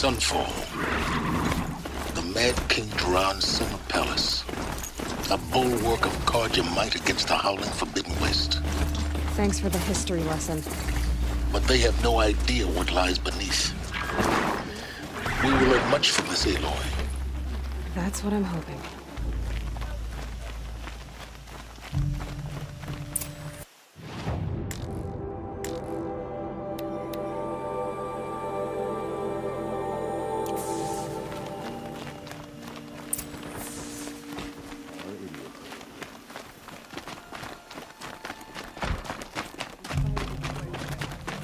Sunfall. The Mad King Duran's summer palace. A bulwark of guard your might against the howling Forbidden West. Thanks for the history lesson. But they have no idea what lies beneath. We will learn much from this Aloy. That's what I'm hoping.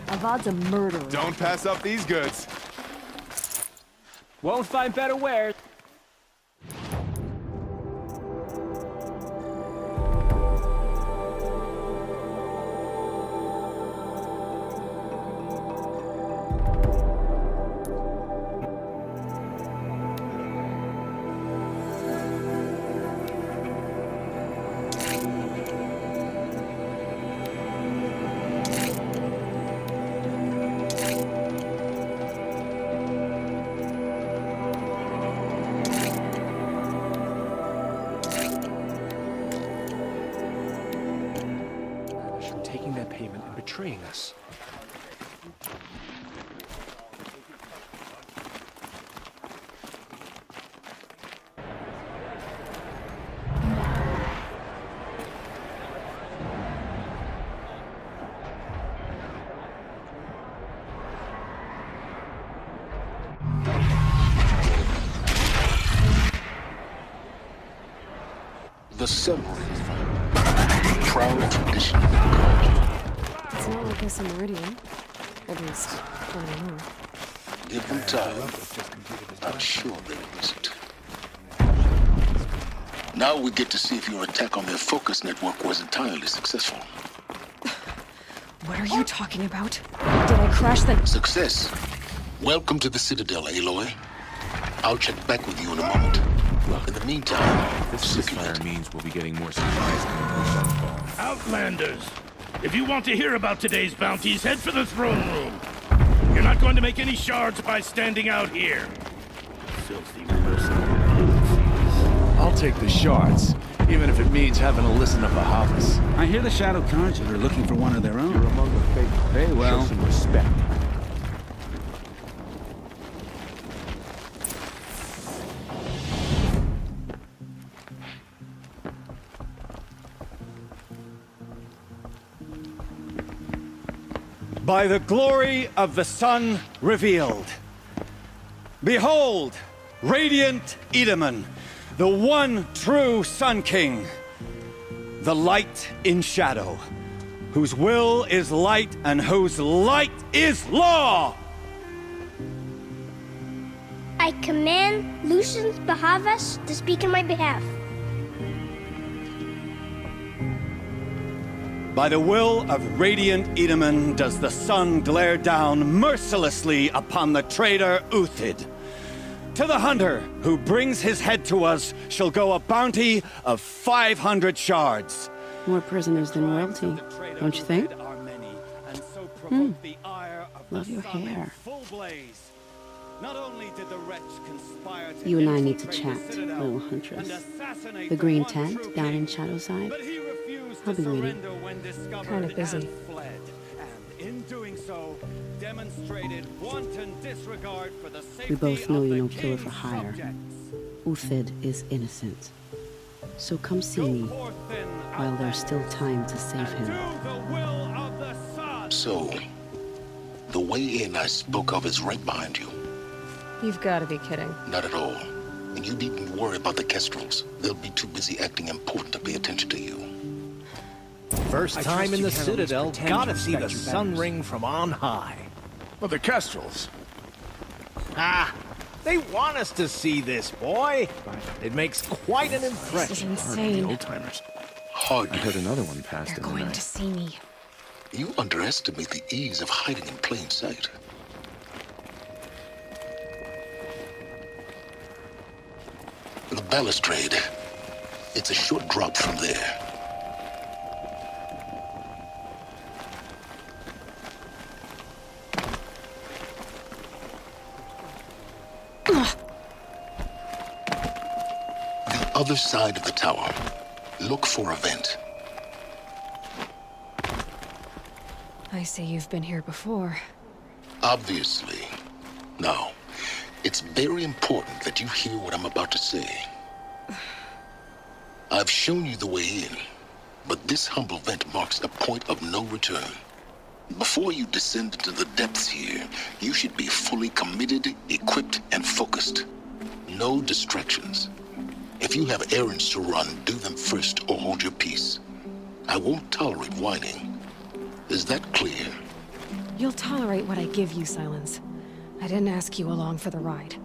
Avad's a murderer. Don't pass up these goods. Won't find better wares. Taking that payment and betraying us. The submarine. Proud tradition. It's not like this in Meridian. At least, not anymore. Give them time. I'm sure they'll miss it. Now we get to see if your attack on their focus network was entirely successful. What are you talking about? Did I crash the... Success. Welcome to the Citadel, Aloy. I'll check back with you in a moment. In the meantime, This ceasefire means we'll be getting more supplies coming from Sunfall. Outlanders! If you want to hear about today's bounties, head for the throne room. You're not going to make any shards by standing out here. Filthy mercenaries. I'll take the shards, even if it means having to listen to Bahavas. I hear the Shadow Cards are looking for one of their own. You're among the faithful. Very well. Show some respect. By the glory of the sun revealed. Behold, radiant Edaman, the one true Sun King, the light in shadow, whose will is light and whose light is law! I command Lucius Bahavas to speak in my behalf. By the will of radiant Edaman does the sun glare down mercilessly upon the traitor Uthid. To the hunter who brings his head to us shall go a bounty of 500 shards. More prisoners than royalty, don't you think? Love your hair. Not only did the wretch conspire to You and I need to chat, little huntress. The green tent down in Shadowside. I'll be waiting. Kind of busy. And in doing so, demonstrated wanton disregard for the safety We both know of you're the no killer king's for hire. subjects. Uthid is innocent. So come see me while there's still time to save him. So, the way in I spoke of is right behind you. You've got to be kidding. Not at all. And you needn't worry about the Kestrels. They'll be too busy acting important to pay attention to you. First time in the Citadel, gotta see the respect your sun betters. ring from on high. Well, the Kestrels. Ah, they want us to see this, boy. It makes quite an This is impression. insane. Old-timers. Hardly. I heard another one passed They're in the going night. to see me. You underestimate the ease of hiding in plain sight. The balustrade. It's a short drop from there. other side of the tower. Look for a vent. I see you've been here before. Obviously. Now, it's very important that you hear what I'm about to say. I've shown you the way in, but this humble vent marks a point of no return. Before you descend into the depths here, you should be fully committed, equipped, and focused. No distractions. If you have errands to run, do them first or hold your peace. I won't tolerate whining. Is that clear? You'll tolerate what I give you, Silence. I didn't ask you along for the ride.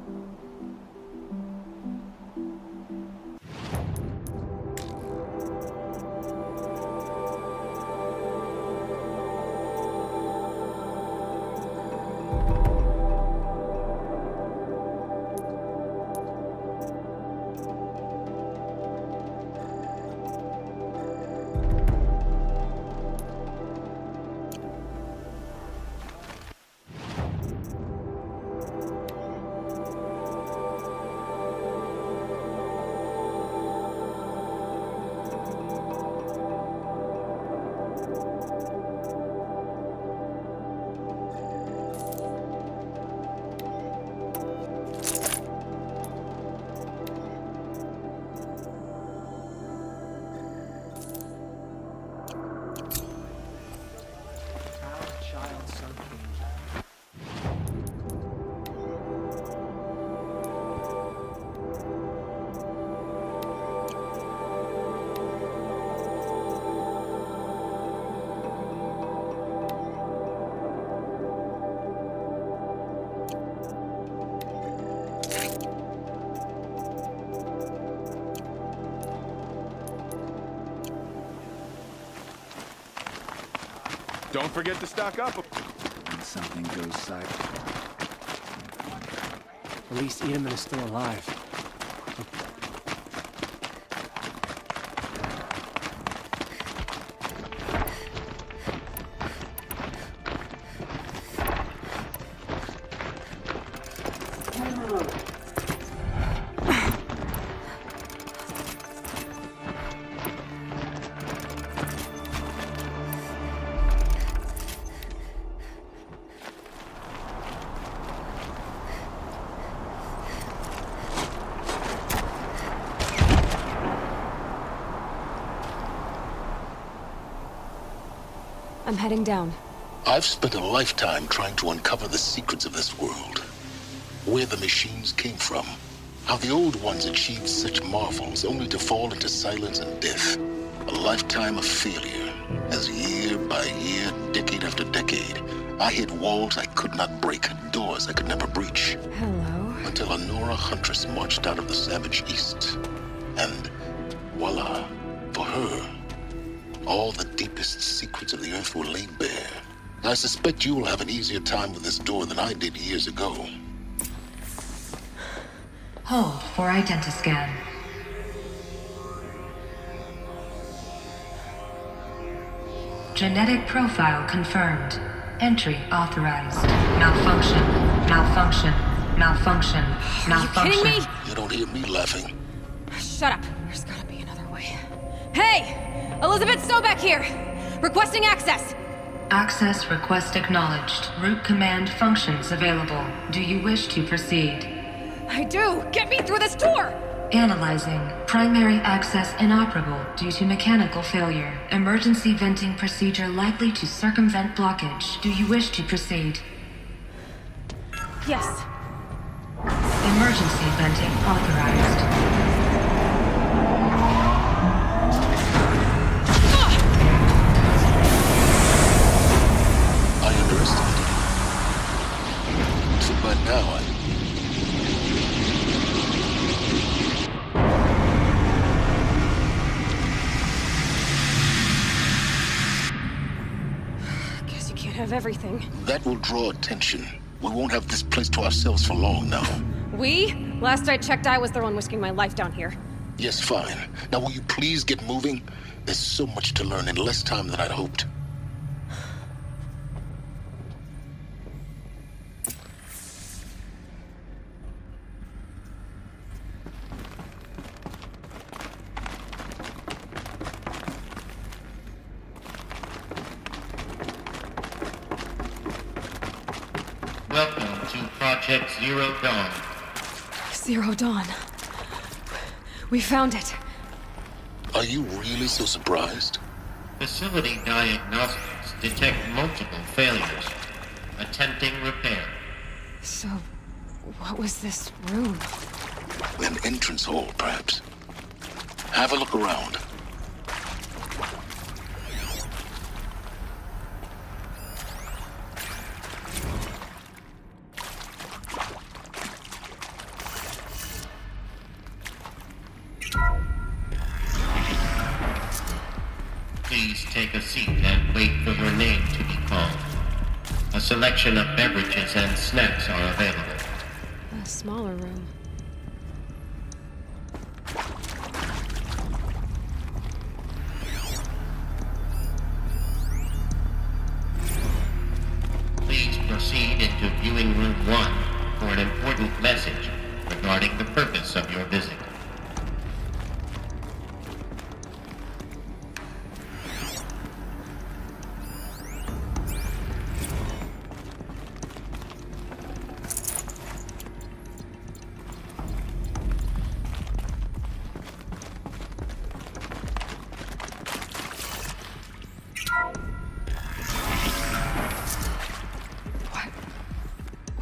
Don't forget to stock up. When something goes silent. At least Edelman is still alive. I'm heading down. I've spent a lifetime trying to uncover the secrets of this world. Where the machines came from. How the old ones achieved such marvels only to fall into silence and death. A lifetime of failure. As year by year, decade after decade, I hit walls I could not break, doors I could never breach. Hello. Until a Nora huntress marched out of the savage east. And voila, for her, all the deepest secrets of the Earth were laid bare. I suspect you will have an easier time with this door than I did years ago. Hold for identiscan. Genetic profile confirmed. Entry authorized. Malfunction. Malfunction. Malfunction. Malfunction. Are you kidding me? You don't hear me laughing. Shut up. There's gotta be another way. Hey! Elizabeth Sobeck here! Requesting access! Access request acknowledged. Root command functions available. Do you wish to proceed? I do! Get me through this door! Analyzing. Primary access inoperable due to mechanical failure. Emergency venting procedure likely to circumvent blockage. Do you wish to proceed? Yes. Emergency venting authorized. I underestimated you. So by now Guess you can't have everything. that will draw attention. We won't have this place to ourselves for long now. We? Last I checked, I was the one risking my life down here. Yes, fine. Now will you please get moving? There's so much to learn in less time than I'd hoped. Project Zero Dawn. Zero Dawn. We found it. Are you really so surprised? Facility diagnostics detect multiple failures. Attempting repair. So, what was this room? An entrance hall, perhaps. Have a look around. Please take a seat and wait for your name to be called. A selection of beverages and snacks are available. A smaller room. Please proceed into viewing room 1 for an important message regarding the purpose of your visit.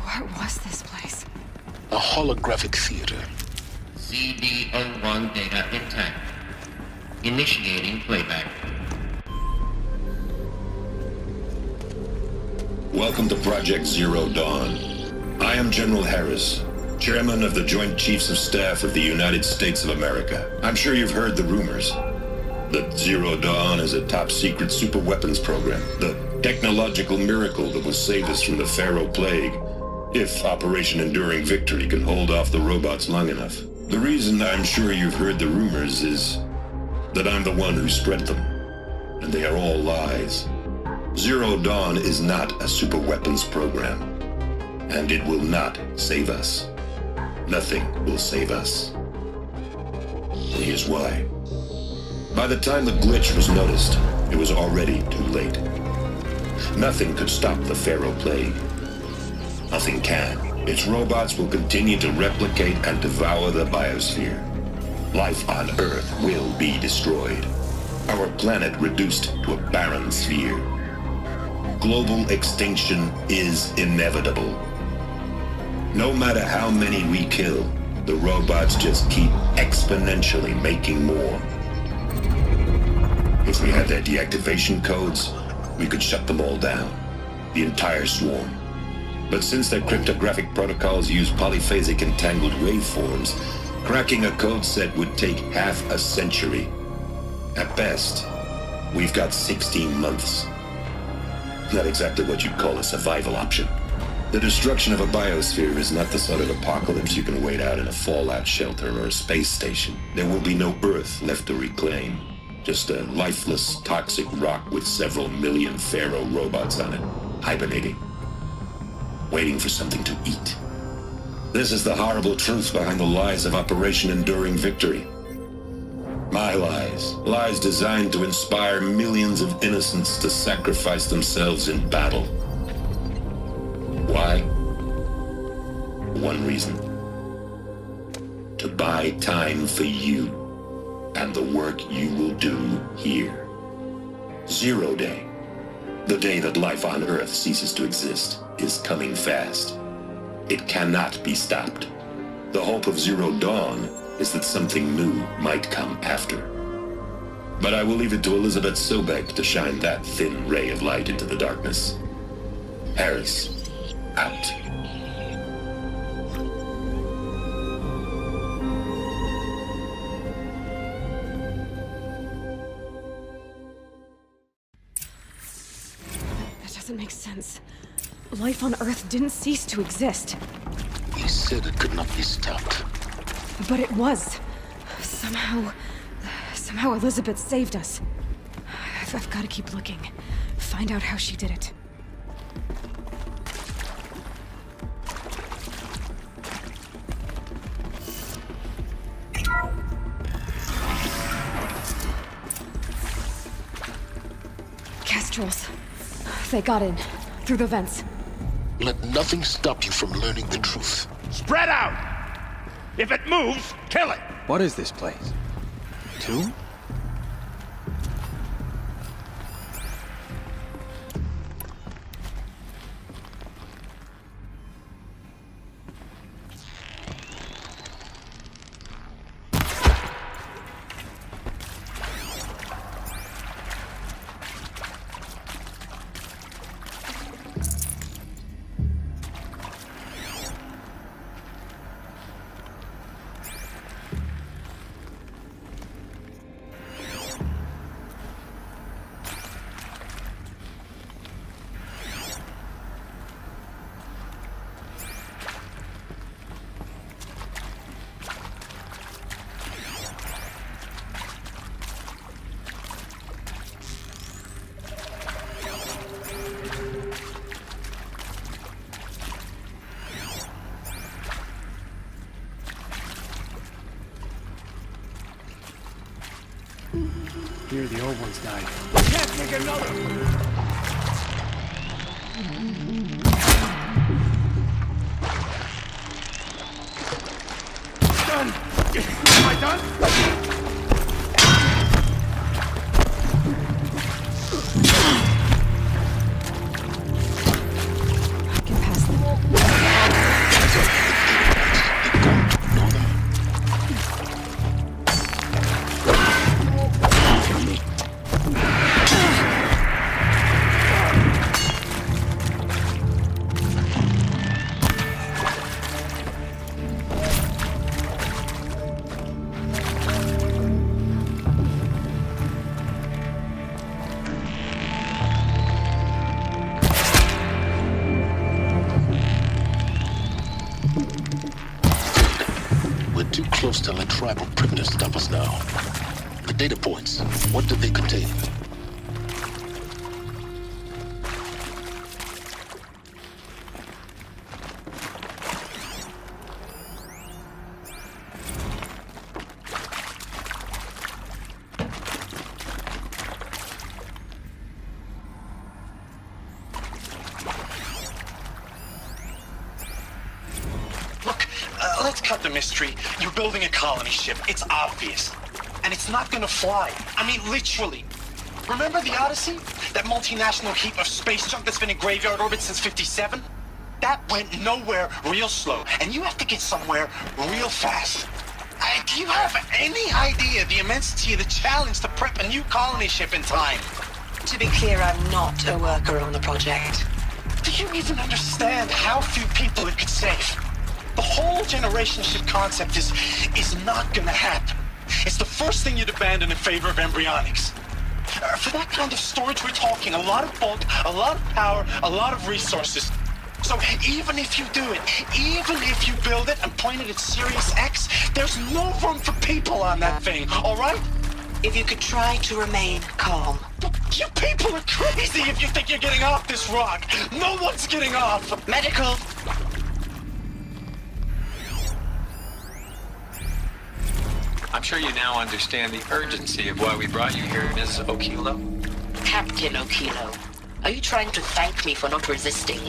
What was this place? A holographic theater. CD01 data intact. Initiating playback. Welcome to Project Zero Dawn. I am General Harris, Chairman of the Joint Chiefs of Staff of the United States of America. I'm sure you've heard the rumors that Zero Dawn is a top-secret superweapons program, the technological miracle that will save us from the Pharaoh Plague, if Operation Enduring Victory can hold off the robots long enough. The reason I'm sure you've heard the rumors is that I'm the one who spread them, and they are all lies. Zero Dawn is not a superweapons program, and it will not save us. Nothing will save us. And here's why. By the time the glitch was noticed, it was already too late. Nothing could stop the Pharaoh Plague. Nothing can. Its robots will continue to replicate and devour the biosphere. Life on Earth will be destroyed. Our planet reduced to a barren sphere. Global extinction is inevitable. No matter how many we kill, the robots just keep exponentially making more. If we had their deactivation codes, we could shut them all down. The entire swarm. But since their cryptographic protocols use polyphasic entangled waveforms, cracking a code set would take half a century. At best, we've got 16 months. Not exactly what you'd call a survival option. The destruction of a biosphere is not the sort of apocalypse you can wait out in a fallout shelter or a space station. There will be no Earth left to reclaim. Just a lifeless, toxic rock with several million Pharaoh robots on it, hibernating. Waiting for something to eat. This is the horrible truth behind the lies of Operation Enduring Victory. My lies. Lies designed to inspire millions of innocents to sacrifice themselves in battle. Why? One reason. To buy time for you and the work you will do here. Zero Day. The day that life on Earth ceases to exist is coming fast. It cannot be stopped. The hope of Zero Dawn is that something new might come after. But I will leave it to Elizabeth Sobek to shine that thin ray of light into the darkness. Harris, out. That doesn't make sense. Life on Earth didn't cease to exist. He said it could not be stopped. But it was. Somehow Elizabeth saved us. I've got to keep looking. Find out how she did it. Kestrels. They got in. Through the vents. Let nothing stop you from learning the truth. Spread out! If it moves, kill it! What is this place? Tomb? Here the old ones died. Can't take another! Done! Am I done? Too close to let tribal privilege stop us now. The data points, what do they contain? Let's cut the mystery. You're building a colony ship. It's obvious. And it's not gonna fly. I mean, literally. Remember the Odyssey? That multinational heap of space junk that's been in graveyard orbit since '57? That went nowhere real slow. And you have to get somewhere real fast. Do you have any idea the immensity of the challenge to prep a new colony ship in time? To be clear, I'm not a worker on the project. Do you even understand how few people it could save? The whole generation ship concept is not gonna happen. It's the first thing you'd abandon in favor of embryonics. For that kind of storage, we're talking a lot of bulk, a lot of power, a lot of resources. So even if you do it, even if you build it and point it at Sirius X, there's no room for people on that thing, all right? If you could try to remain calm. You people are crazy if you think you're getting off this rock. No one's getting off. Medical. I'm sure you now understand the urgency of why we brought you here, Ms. Okilo. Captain Okilo, are you trying to thank me for not resisting?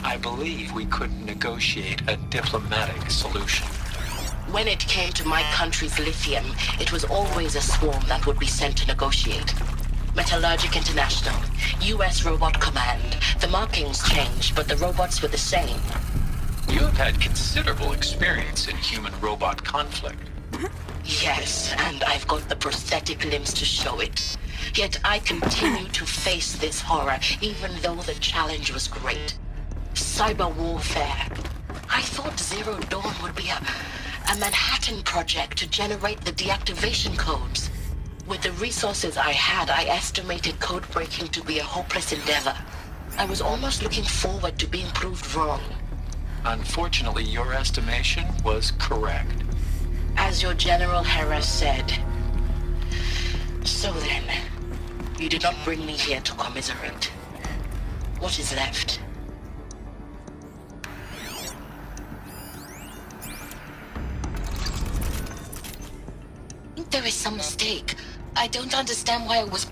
I believe we couldn't negotiate a diplomatic solution. When it came to my country's lithium, it was always a swarm that would be sent to negotiate. Metallurgic International, U.S. Robot Command. The markings changed, but the robots were the same. You have had considerable experience in human-robot conflict. Yes, and I've got the prosthetic limbs to show it. Yet I continue to face this horror, even though the challenge was great. Cyber warfare. I thought Zero Dawn would be a Manhattan project to generate the deactivation codes. With the resources I had, I estimated code breaking to be a hopeless endeavor. I was almost looking forward to being proved wrong. Unfortunately, your estimation was correct. As your General Hera said. So then, you did not bring me here to commiserate. What is left? There is some mistake. I don't understand why I was...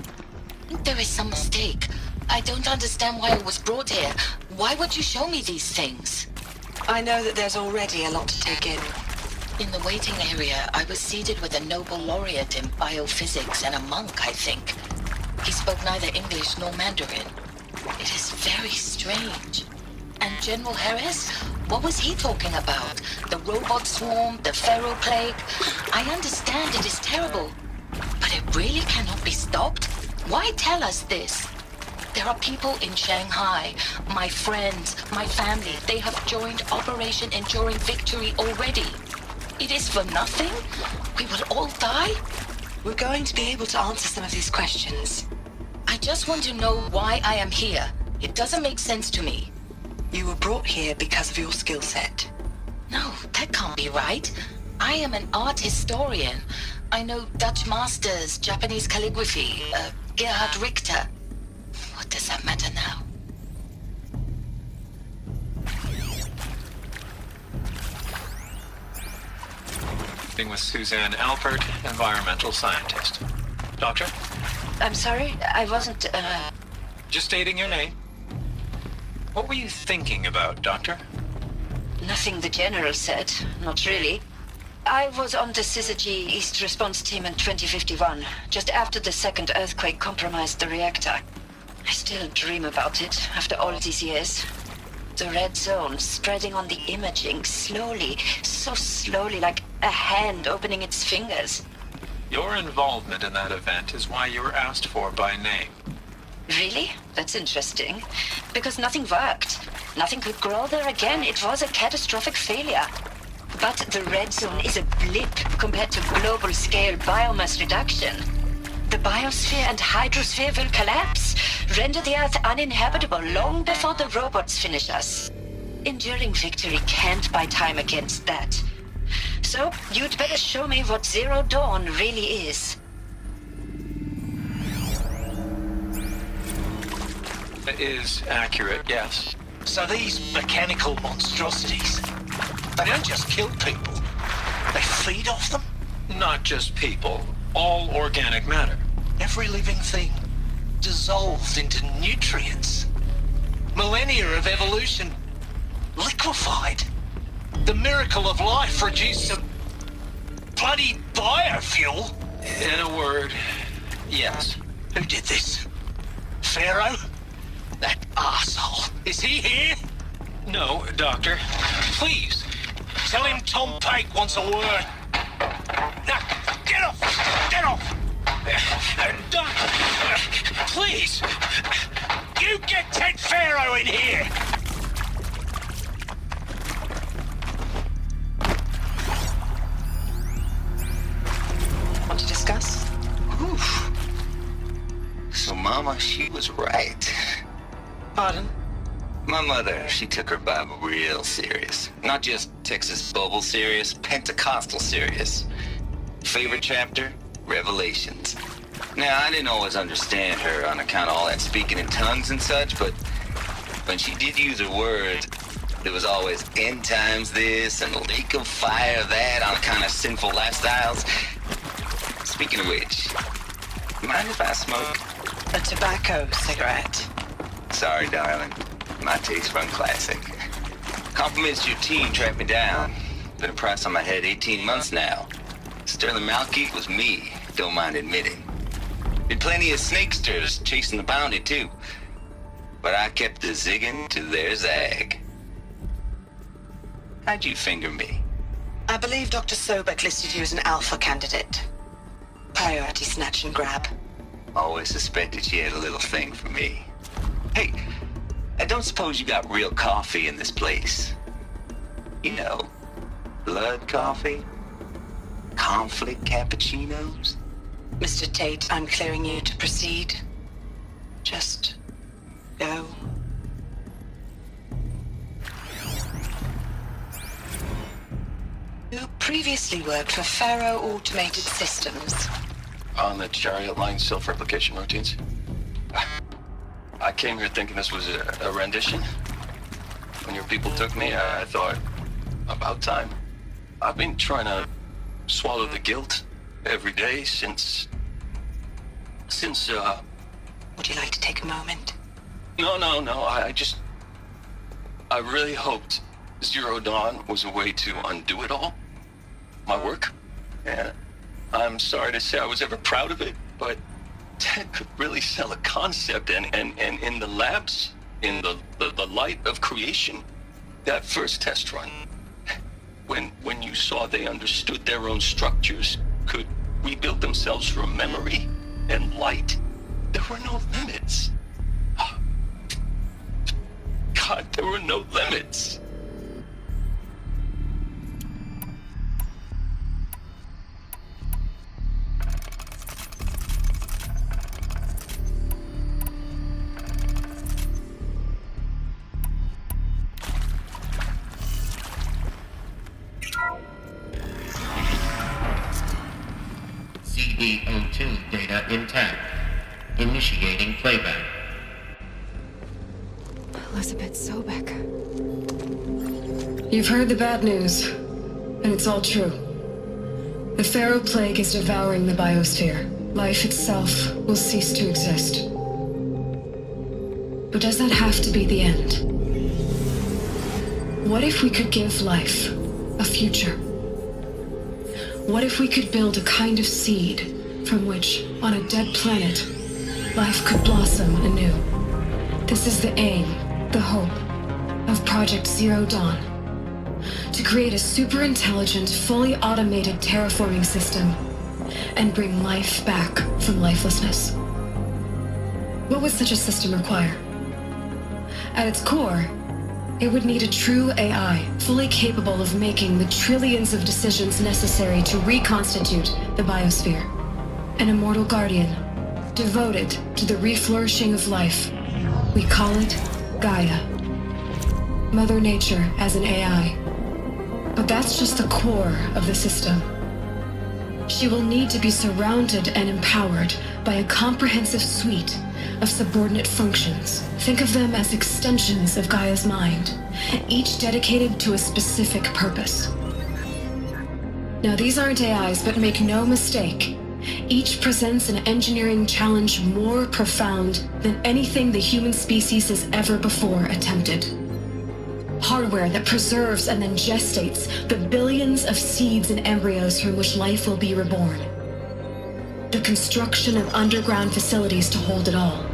There is some mistake. I don't understand why I was brought here. Why would you show me these things? I know that there's already a lot to take in. In the waiting area, I was seated with a Nobel laureate in biophysics and a monk, I think. He spoke neither English nor Mandarin. It is very strange. And General Harris? What was he talking about? The robot swarm, the Pharaoh plague? I understand it is terrible, but it really cannot be stopped? Why tell us this? There are people in Shanghai, my friends, my family. They have joined Operation Enduring Victory already. It is for nothing? We will all die? We're going to be able to answer some of these questions. I just want to know why I am here. It doesn't make sense to me. You were brought here because of your skill set. No, that can't be right. I am an art historian. I know Dutch masters, Japanese calligraphy, Gerhard Richter. What does that matter now? With Suzanne Alpert, environmental scientist. Doctor? I'm sorry, I wasn't, Just stating your name. What were you thinking about, Doctor? Nothing the General said, not really. I was on the Syzygy East Response Team in 2051, just after the second earthquake compromised the reactor. I still dream about it, after all these years. The red zone spreading on the imaging, slowly, so slowly, like a hand opening its fingers. Your involvement in that event is why you were asked for by name. Really? That's interesting. Because nothing worked. Nothing could grow there again. It was a catastrophic failure. But the red zone is a blip compared to global-scale biomass reduction. The biosphere and hydrosphere will collapse, render the Earth uninhabitable long before the robots finish us. Enduring Victory can't buy time against that. So, you'd better show me what Zero Dawn really is. It is accurate, yes. So these mechanical monstrosities, they don't just kill people, they feed off them? Not just people, all organic matter. Every living thing, dissolved into nutrients. Millennia of evolution, liquefied. The miracle of life reduced to bloody biofuel. In a word, yes. Who did this? Pharaoh? That arsehole. Is he here? No, Doctor. Please, tell him Tom Pake wants a word. Now, get off! Get off! Doc, please! You get Ted Pharaoh in here! Want to discuss? Oof. So Mama, she was right. Pardon? My mother, she took her Bible real serious. Not just Texas Bubble serious, Pentecostal serious. Favorite chapter? Revelations. Now, I didn't always understand her on account of all that speaking in tongues and such, but when she did use her words, there was always end times this and lake of fire that on account of sinful lifestyles. Speaking of which, mind if I smoke? A tobacco cigarette. Sorry, darling. My taste run classic. Compliments to your team tracked me down. Been a price on my head 18 months now. Sterling Malkeith was me, don't mind admitting. Been plenty of snakesters chasing the bounty, too. But I kept the zigging to their zag. How'd you finger me? I believe Dr. Sobek listed you as an alpha candidate. Priority snatch and grab. Always suspected she had a little thing for me. Hey, I don't suppose you got real coffee in this place. You know, blood coffee? Conflict cappuccinos? Mr. Tate, I'm clearing you to proceed. Just go. You previously worked for Pharaoh Automated Systems. On the Chariot Line self-replication routines. I came here thinking this was a rendition. When your people took me, I thought, about time. I've been trying to swallow the guilt every day since... Would you like to take a moment? No, I just... I really hoped Zero Dawn was a way to undo it all. My work. And I'm sorry to say I was ever proud of it, but Ted could really sell a concept, and in the labs, in the light of creation, that first test run, when you saw they understood their own structures, could rebuild themselves from memory and light, there were no limits. God, there were no limits. CD02 data intact. Initiating playback. Elizabeth Sobek. You've heard the bad news, and it's all true. The Pharaoh Plague is devouring the biosphere. Life itself will cease to exist. But does that have to be the end? What if we could give life a future? What if we could build a kind of seed from which, on a dead planet, life could blossom anew? This is the aim, the hope, of Project Zero Dawn. To create a super-intelligent, fully automated terraforming system and bring life back from lifelessness. What would such a system require? At its core, it would need a true AI, fully capable of making the trillions of decisions necessary to reconstitute the biosphere. An immortal guardian, devoted to the reflourishing of life. We call it Gaia. Mother Nature as an AI. But that's just the core of the system. She will need to be surrounded and empowered by a comprehensive suite of subordinate functions. Think of them as extensions of Gaia's mind, each dedicated to a specific purpose. Now, these aren't AIs, but make no mistake, each presents an engineering challenge more profound than anything the human species has ever before attempted. Hardware that preserves and then gestates the billions of seeds and embryos from which life will be reborn. The construction of underground facilities to hold it all.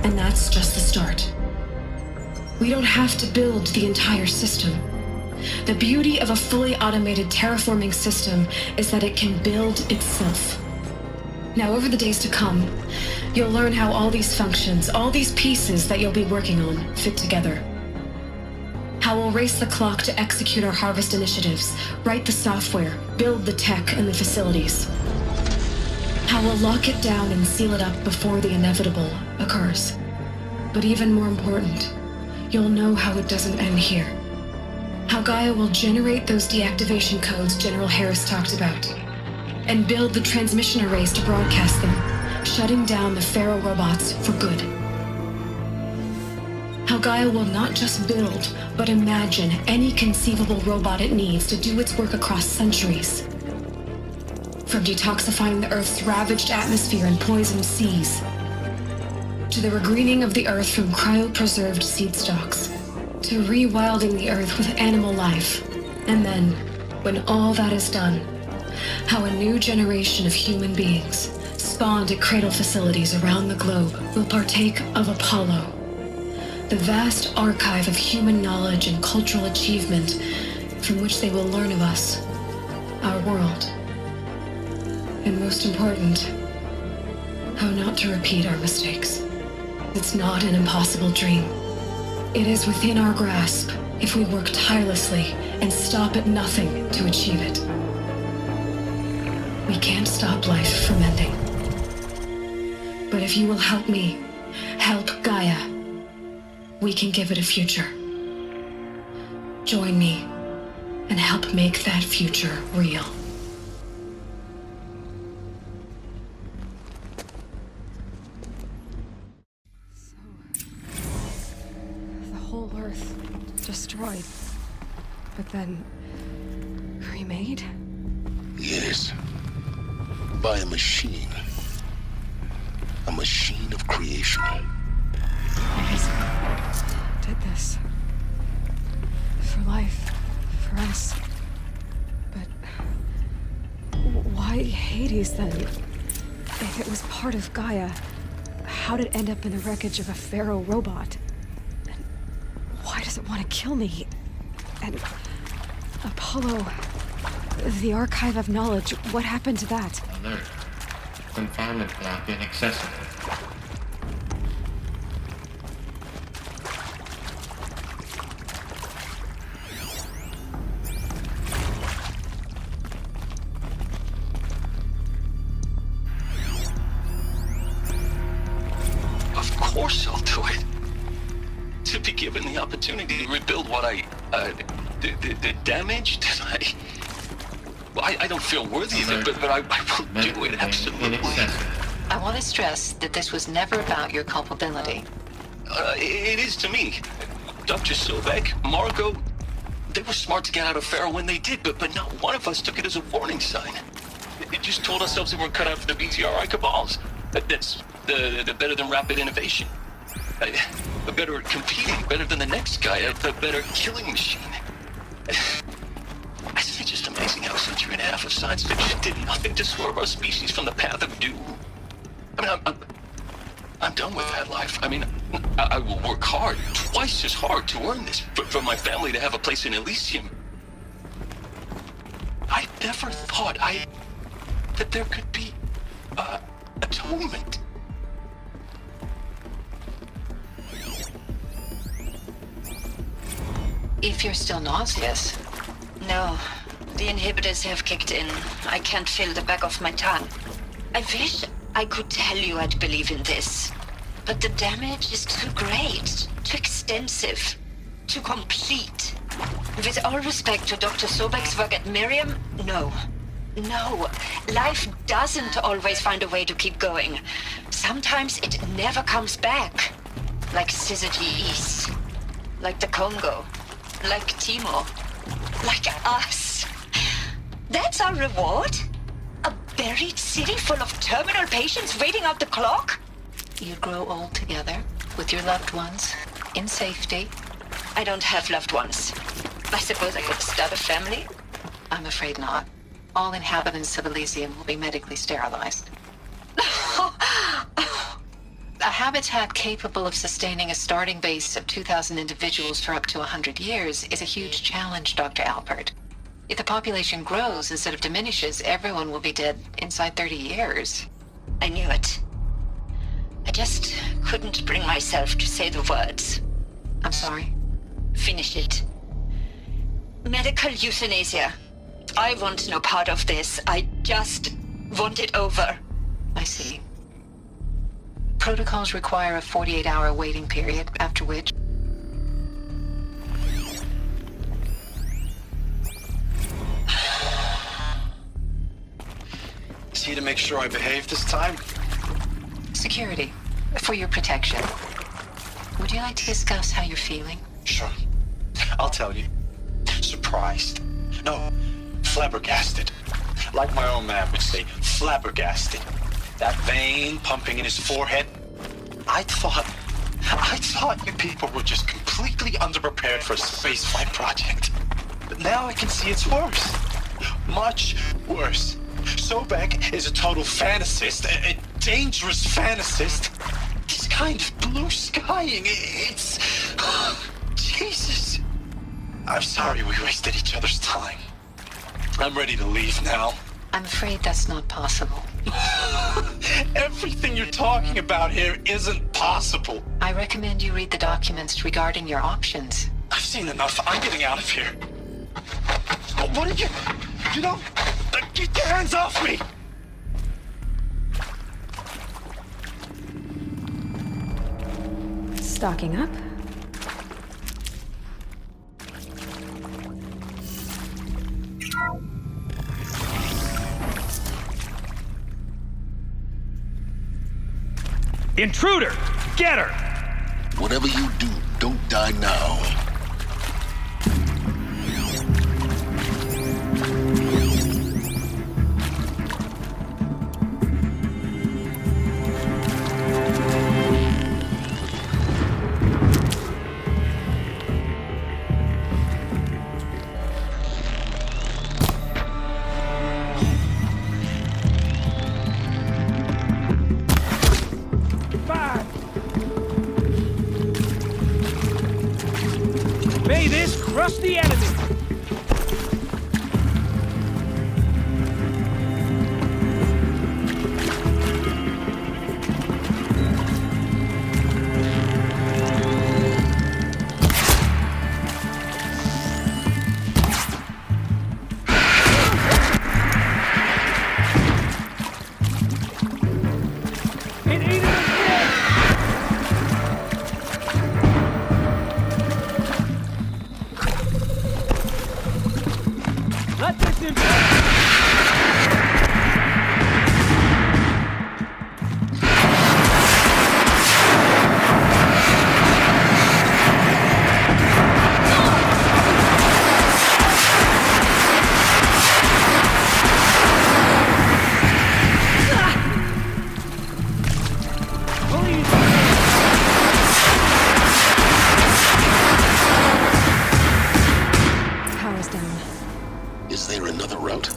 And that's just the start. We don't have to build the entire system. The beauty of a fully automated terraforming system is that it can build itself. Now, over the days to come, you'll learn how all these functions, all these pieces that you'll be working on, fit together. How we'll race the clock to execute our harvest initiatives, write the software, build the tech and the facilities. How we'll lock it down and seal it up before the inevitable occurs. But even more important, you'll know how it doesn't end here. How Gaia will generate those deactivation codes General Harris talked about, and build the transmission arrays to broadcast them, shutting down the Pharaoh robots for good. How Gaia will not just build, but imagine any conceivable robot it needs to do its work across centuries. From detoxifying the Earth's ravaged atmosphere and poisoned seas, to the regreening of the Earth from cryopreserved seed stalks, to rewilding the Earth with animal life. And then, when all that is done, how a new generation of human beings, spawned at cradle facilities around the globe, will partake of Apollo, the vast archive of human knowledge and cultural achievement from which they will learn of us, our world. And most important, how not to repeat our mistakes. It's not an impossible dream. It is within our grasp if we work tirelessly and stop at nothing to achieve it. We can't stop life from ending. But if you will help me, help Gaia, we can give it a future. Join me and help make that future real. The whole Earth destroyed, but then remade? Yes. By a machine. A machine of creation. Did this. Hades, then. If it was part of Gaia, how did it end up in the wreckage of a pharaoh robot? And why does it want to kill me? And Apollo, the archive of knowledge, what happened to that? Alert. Confinement block inaccessible. Of course I'll do it. To be given the opportunity to rebuild what the damage that I don't feel worthy of it, but I will do it, absolutely. I want to stress that this was never about your culpability. It is to me. Dr. Sobek, Margot, they were smart to get out of Pharaoh when they did, but not one of us took it as a warning sign. It just told ourselves we weren't cut out for the BTRI cabals. That's the better than rapid innovation. A better competing, better than the next guy, a better killing machine. It's just amazing how a century and a half of science fiction did nothing to swerve our species from the path of due. I mean, I'm done with that life. I mean, I will work hard, twice as hard to earn this, for my family to have a place in Elysium. I never thought that there could be, atonement. If you're still nauseous. No, the inhibitors have kicked in. I can't feel the back of my tongue. I wish I could tell you I'd believe in this. But the damage is too great, too extensive, too complete. With all respect to Dr. Sobek's work at Miriam, no. No, life doesn't always find a way to keep going. Sometimes it never comes back. Like Syzygy East. Like the Congo. Like Timor. Like us. That's our reward? A buried city full of terminal patients waiting out the clock? You grow old together, with your loved ones, in safety. I don't have loved ones. I suppose I could start a family? I'm afraid not. All inhabitants of Elysium will be medically sterilized. A habitat capable of sustaining a starting base of 2,000 individuals for up to 100 years is a huge challenge, Dr. Alpert. If the population grows instead of diminishes, everyone will be dead inside 30 years. I knew it. I just couldn't bring myself to say the words. I'm sorry? Finish it. Medical euthanasia. I want no part of this. I just want it over. I see. Protocols require a 48-hour waiting period, after which... Is he to make sure I behave this time? Security. For your protection. Would you like to discuss how you're feeling? Sure. I'll tell you. Surprised. No, flabbergasted. Like my own man would say, flabbergasted. That vein pumping in his forehead. I thought you people were just completely underprepared for a spaceflight project. But now I can see it's worse. Much worse. Sobek is a total fantasist, a dangerous fantasist. This kind of blue skying, it's... Jesus. I'm sorry we wasted each other's time. I'm ready to leave now. I'm afraid that's not possible. Everything you're talking about here isn't possible. I recommend you read the documents regarding your options. I've seen enough. I'm getting out of here. What did you... You know... Get your hands off me! Stocking up. Intruder! Get her! Whatever you do, don't die now. May this crush the enemy! Let this in. Power's down. Is there another route?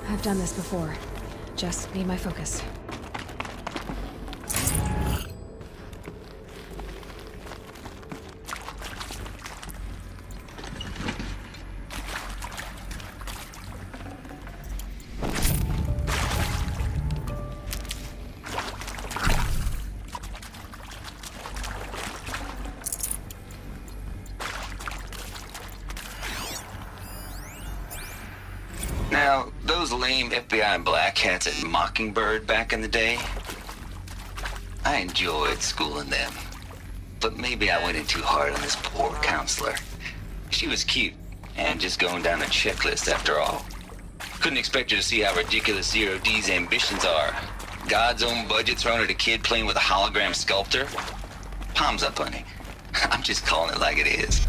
I've done this before. Just need my focus. Now, those lame FBI black hats at Mockingbird back in the day, I enjoyed schooling them. But maybe I went in too hard on this poor counselor. She was cute, and just going down a checklist after all. Couldn't expect her to see how ridiculous Zero-D's ambitions are. God's own budget thrown at a kid playing with a hologram sculptor? Palms up, honey. I'm just calling it like it is.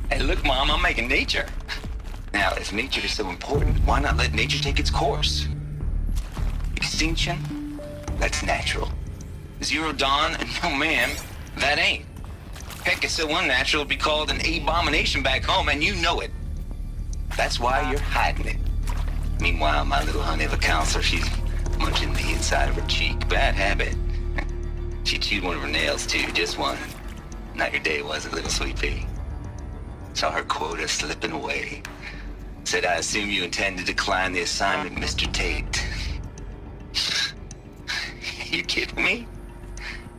Hey, look, Mom, I'm making nature. Now, if nature is so important, why not let nature take its course? Extinction? That's natural. Zero Dawn? No, ma'am, that ain't. Heck, it's so unnatural it'd be called an abomination back home, and you know it. That's why you're hiding it. Meanwhile, my little honey of a counselor, she's munching the inside of her cheek. Bad habit. She chewed one of her nails, too, just one. Not your day, was it, little sweet pea? Saw her quota slipping away. Said, I assume you intend to decline the assignment, Mr. Tate. You kidding me?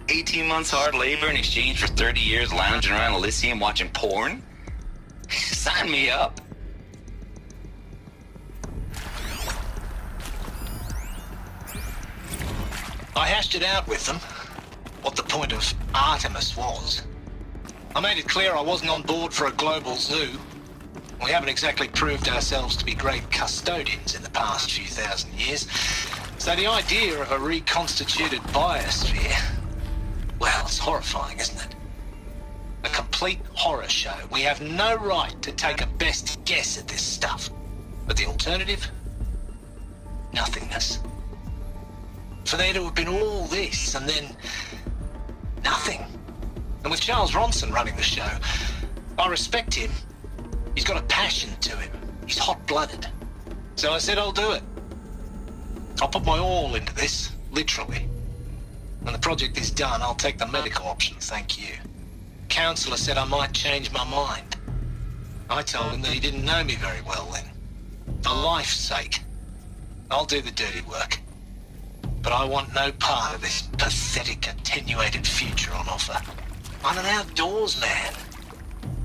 18 months hard labor in exchange for 30 years lounging around Elysium watching porn? Sign me up. I hashed it out with them, what the point of Artemis was. I made it clear I wasn't on board for a global zoo. We haven't exactly proved ourselves to be great custodians in the past few thousand years. So the idea of a reconstituted biosphere, well, it's horrifying, isn't it? A complete horror show. We have no right to take a best guess at this stuff. But the alternative? Nothingness. For there to have been all this and then nothing. And with Charles Ronson running the show, I respect him. He's got a passion to him. He's hot-blooded. So I said I'll do it. I'll put my all into this, literally. When the project is done, I'll take the medical option, thank you. Counselor said I might change my mind. I told him that he didn't know me very well then. For life's sake, I'll do the dirty work. But I want no part of this pathetic, attenuated future on offer. I'm an outdoors man.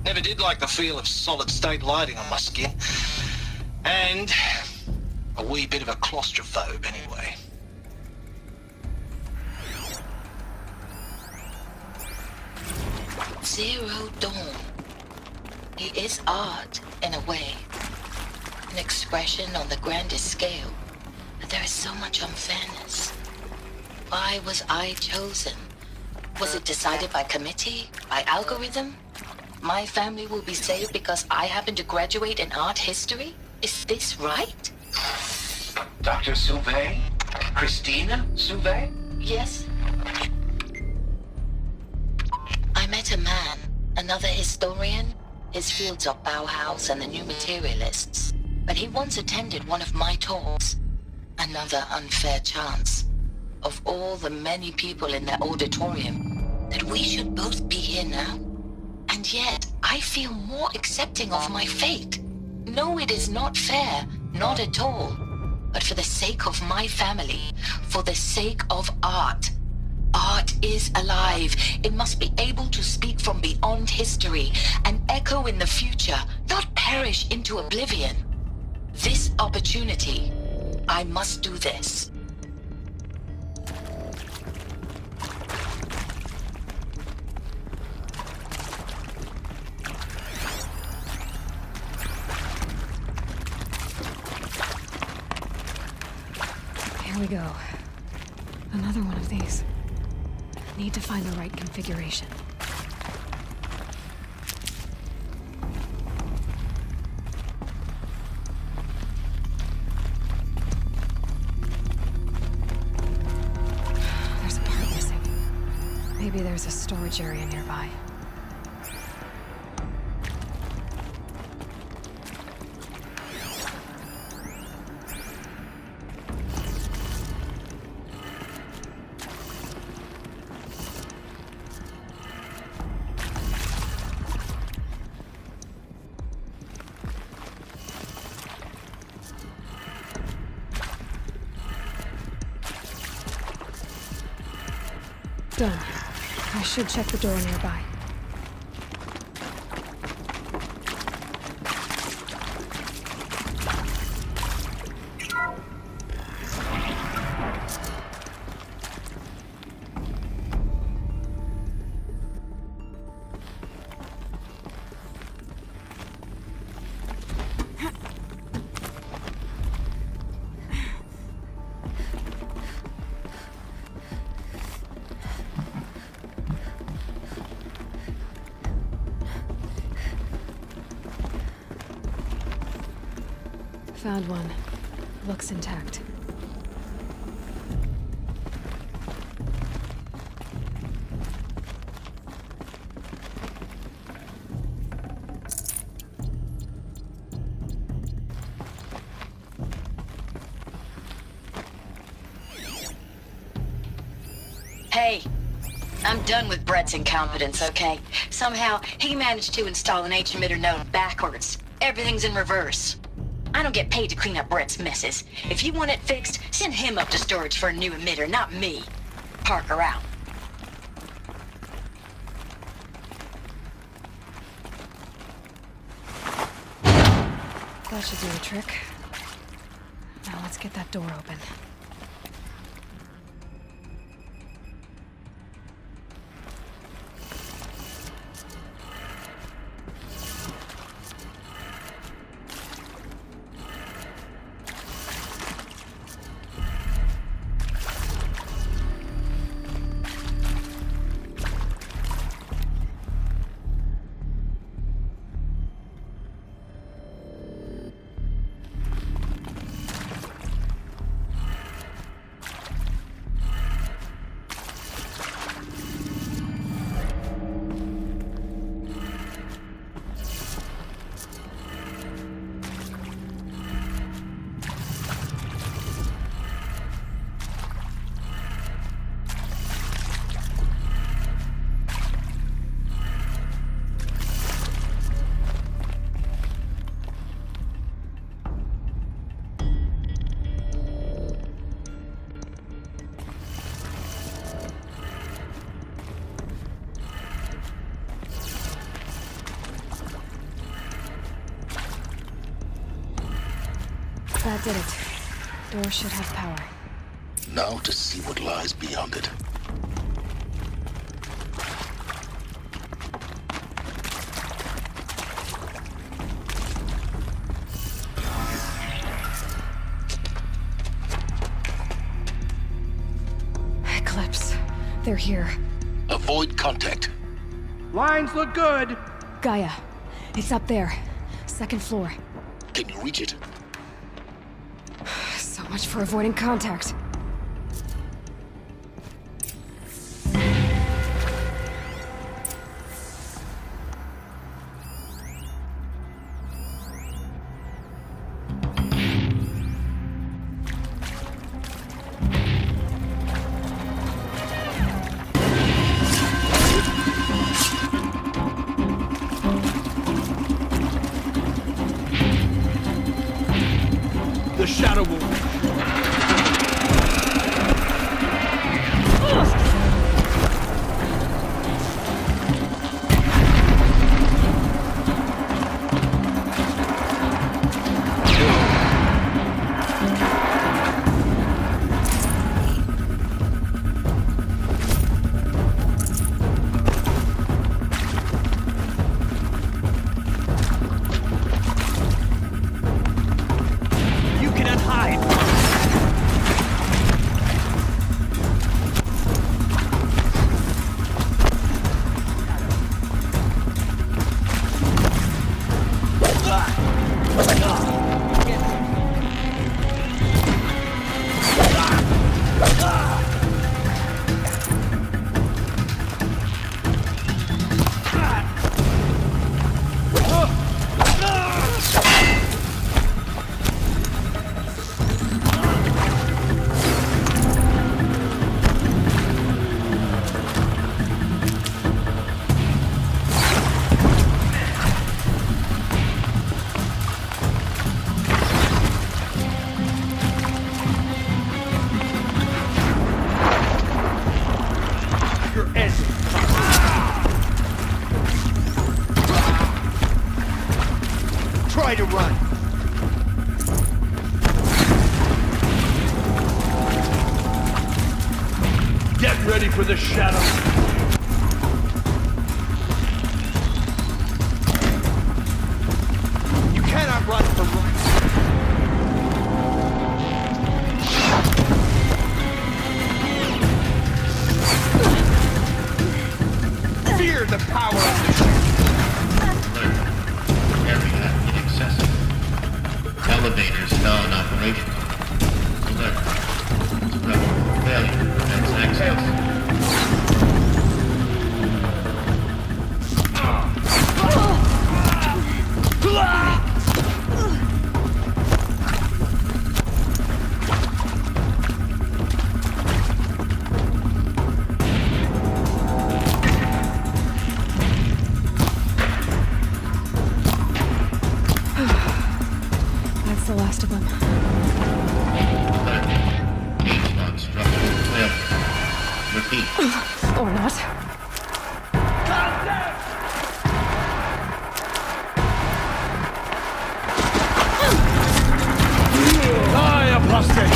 Never did like the feel of solid-state lighting on my skin. And a wee bit of a claustrophobe, anyway. Zero Dawn. It is art, in a way. An expression on the grandest scale. But there is so much unfairness. Why was I chosen? Was it decided by committee? By algorithm? My family will be saved because I happen to graduate in art history? Is this right? Dr. Sauvé? Christina Sauvé? Yes. I met a man, another historian. His fields are Bauhaus and the New Materialists. But he once attended one of my talks. Another unfair chance. Of all the many people in that auditorium, that we should both be here now. And yet, I feel more accepting of my fate. No, it is not fair, not at all. But for the sake of my family, for the sake of art. Art is alive. It must be able to speak from beyond history and echo in the future, not perish into oblivion. This opportunity, I must do this. Here we go. Another one of these. Need to find the right configuration. There's a part missing. Maybe there's a storage area nearby. Done. I should check the door nearby. Found one. Looks intact. Hey, I'm done with Brett's incompetence, okay? Somehow, he managed to install an H-emitter node backwards. Everything's in reverse. I don't get paid to clean up Brett's messes. If you want it fixed, send him up to storage for a new emitter, not me. Parker out. That should do the trick. Now let's get that door open. That did it. Door should have power. Now to see what lies beyond it. Eclipse. They're here. Avoid contact. Lines look good. Gaia. It's up there. Second floor. Can you reach it? So much for avoiding contact. try to run. Get ready for the shadow. You cannot run from right. Fear the power of the Area inaccessible. Elevators non-operational. Alert. Structural failure prevents access. That's the last of them. H-lock structural failure. Repeat. Or not. Die, apostate!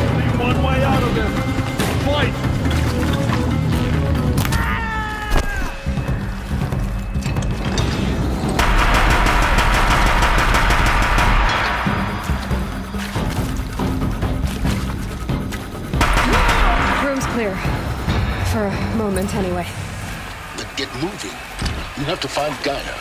Only one way out of this. Fight! Room's clear. For a moment, anyway. Then get moving. You have to find Gaia.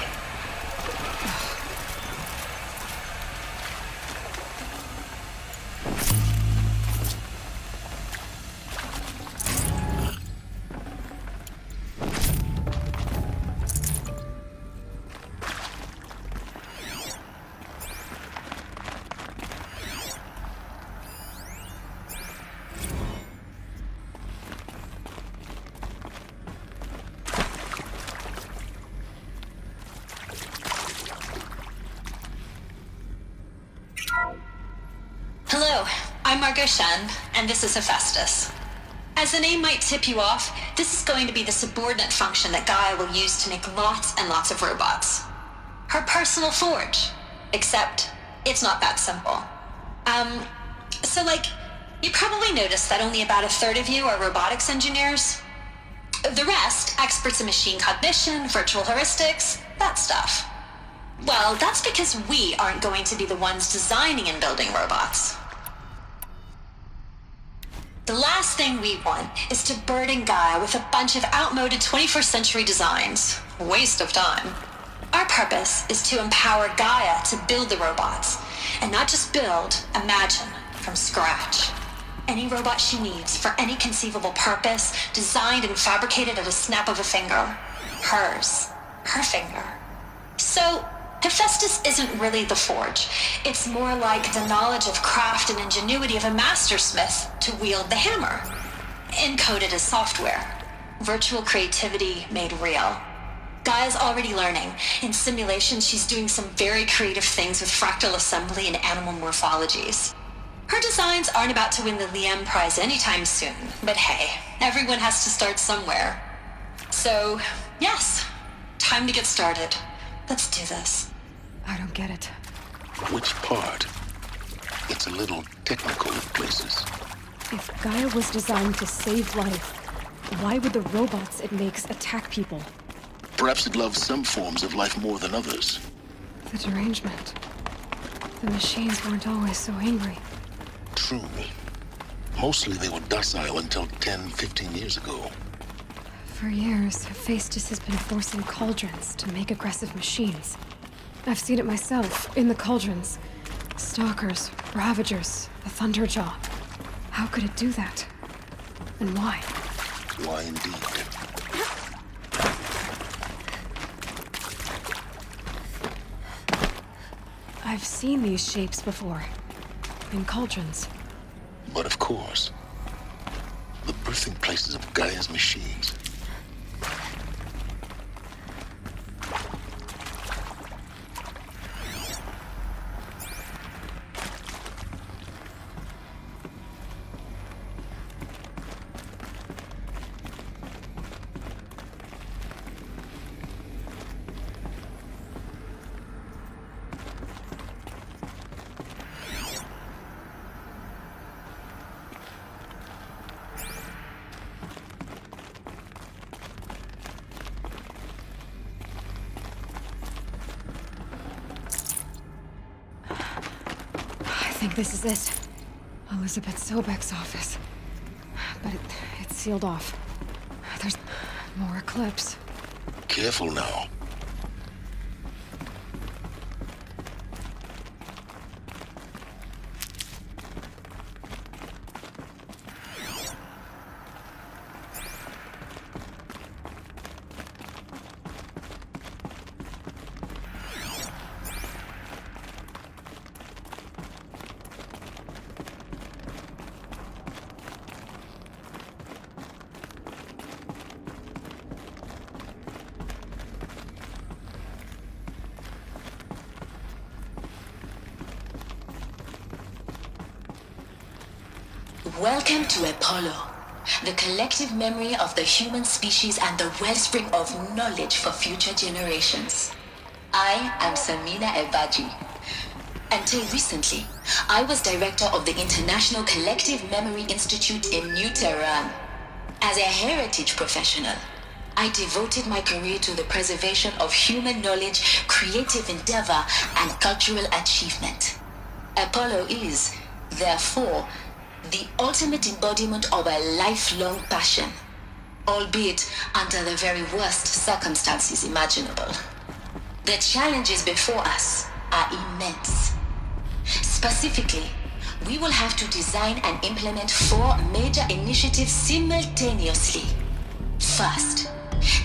Hello, I'm Margot Shunned, and this is Hephaestus. As the name might tip you off, this is going to be the subordinate function that Gaia will use to make lots and lots of robots. Her personal forge. Except, it's not that simple. You probably noticed that only about a third of you are robotics engineers. The rest, experts in machine cognition, virtual heuristics, that stuff. Well, that's because we aren't going to be the ones designing and building robots. The last thing we want is to burden Gaia with a bunch of outmoded 21st century designs. Waste of time. Our purpose is to empower Gaia to build the robots. And not just build, imagine, from scratch. Any robot she needs for any conceivable purpose, designed and fabricated at a snap of a finger. Hers. Her finger. So, Hephaestus isn't really the forge. It's more like the knowledge of craft and ingenuity of a mastersmith to wield the hammer. Encoded as software. Virtual creativity made real. Gaia's already learning. In simulation, she's doing some very creative things with fractal assembly and animal morphologies. Her designs aren't about to win the Liam Prize anytime soon, but hey, everyone has to start somewhere. So, yes, time to get started. Let's do this. I don't get it. Which part? It's a little technical in places. If Gaia was designed to save life, why would the robots it makes attack people? Perhaps it loves some forms of life more than others. The derangement. The machines weren't always so angry. True. Mostly they were docile until 10, 15 years ago. For years, Hephaestus has been forcing cauldrons to make aggressive machines. I've seen it myself, in the cauldrons. Stalkers, Ravagers, the Thunderjaw. How could it do that? And why? Why indeed? I've seen these shapes before. In cauldrons. But of course, the birthing places of Gaia's machines. think this is it. Elizabeth Sobek's office. But it's sealed off. There's more Eclipse. Careful now. Welcome to Apollo, the collective memory of the human species and the wellspring of knowledge for future generations. I am Samina Ebaji. Until recently, I was director of the International Collective Memory Institute in New Tehran. As a heritage professional, I devoted my career to the preservation of human knowledge, creative endeavor, and cultural achievement. Apollo is, therefore, the ultimate embodiment of a lifelong passion, albeit under the very worst circumstances imaginable. The challenges before us are immense. Specifically, we will have to design and implement 4 major initiatives simultaneously. First,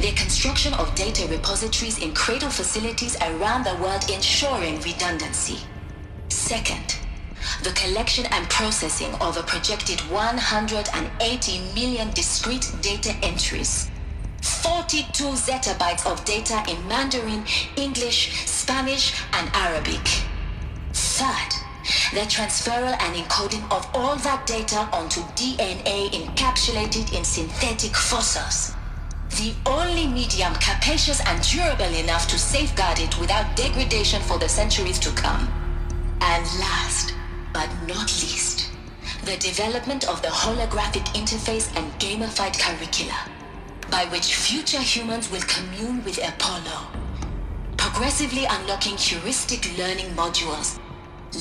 the construction of data repositories in cradle facilities around the world ensuring redundancy. Second, the collection and processing of a projected 180 million discrete data entries, 42 zettabytes of data in Mandarin, English, Spanish, and Arabic. Third, the transferal and encoding of all that data onto DNA encapsulated in synthetic fossils. The only medium capacious and durable enough to safeguard it without degradation for the centuries to come. And last, but not least, the development of the holographic interface and gamified curricula, by which future humans will commune with Apollo, progressively unlocking heuristic learning modules,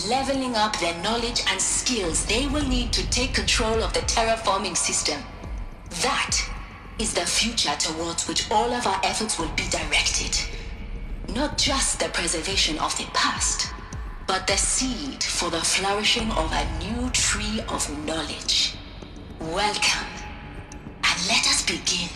leveling up their knowledge and skills they will need to take control of the terraforming system. That is the future towards which all of our efforts will be directed. Not just the preservation of the past, but the seed for the flourishing of a new tree of knowledge. Welcome, and let us begin.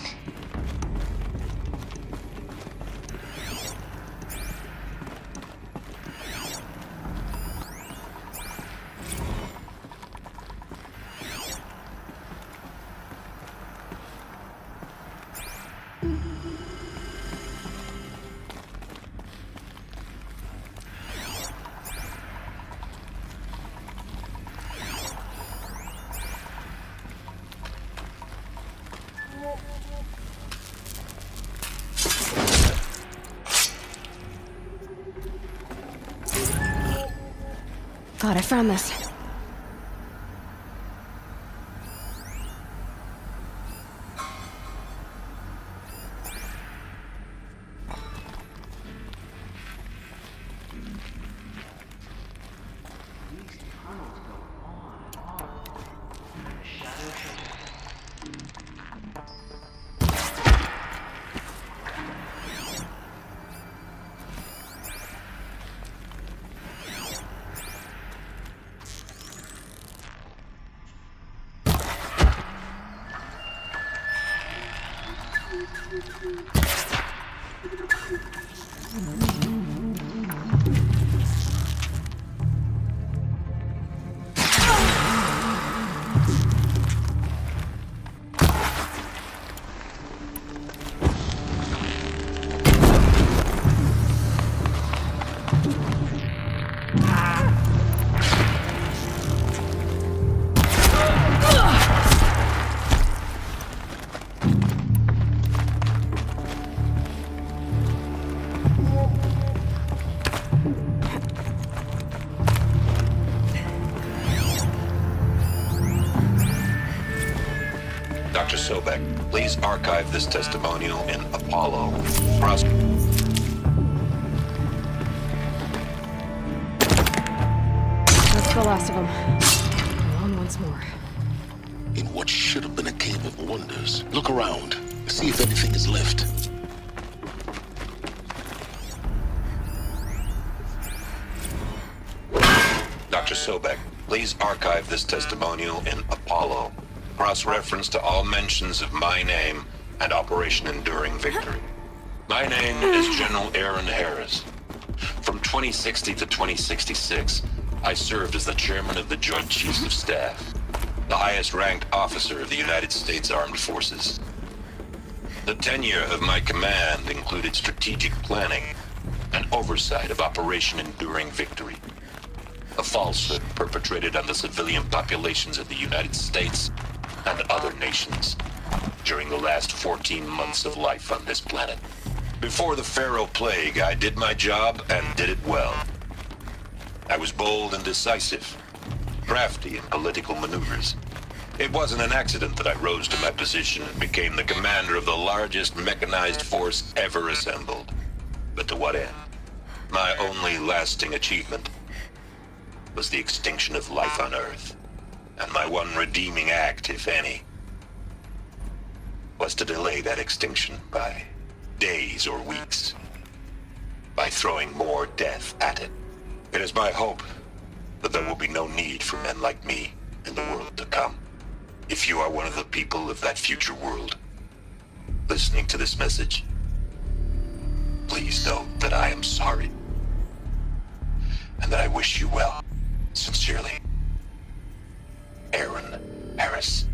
God, I found this. Dr. Sobek, please archive this testimonial in Apollo. The last of them. Go on once more. In what should have been a cave of wonders, look around. See if anything is left. Dr. Sobek, please archive this testimonial in Apollo. Cross-reference to all mentions of my name and Operation Enduring Victory. My name is General Aaron Harris. From 2060 to 2066, I served as the chairman of the Joint Chiefs of Staff, the highest-ranked officer of the United States Armed Forces. The tenure of my command included strategic planning and oversight of Operation Enduring Victory, a falsehood perpetrated on the civilian populations of the United States and other nations during the last 14 months of life on this planet. Before the Pharaoh Plague, I did my job and did it well. I was bold and decisive, crafty in political maneuvers. It wasn't an accident that I rose to my position and became the commander of the largest mechanized force ever assembled. But to what end? My only lasting achievement was the extinction of life on Earth. And my one redeeming act, if any, was to delay that extinction by days or weeks, by throwing more death at it. It is my hope that there will be no need for men like me in the world to come. If you are one of the people of that future world listening to this message, please know that I am sorry and that I wish you well. Sincerely, Aaron Harris.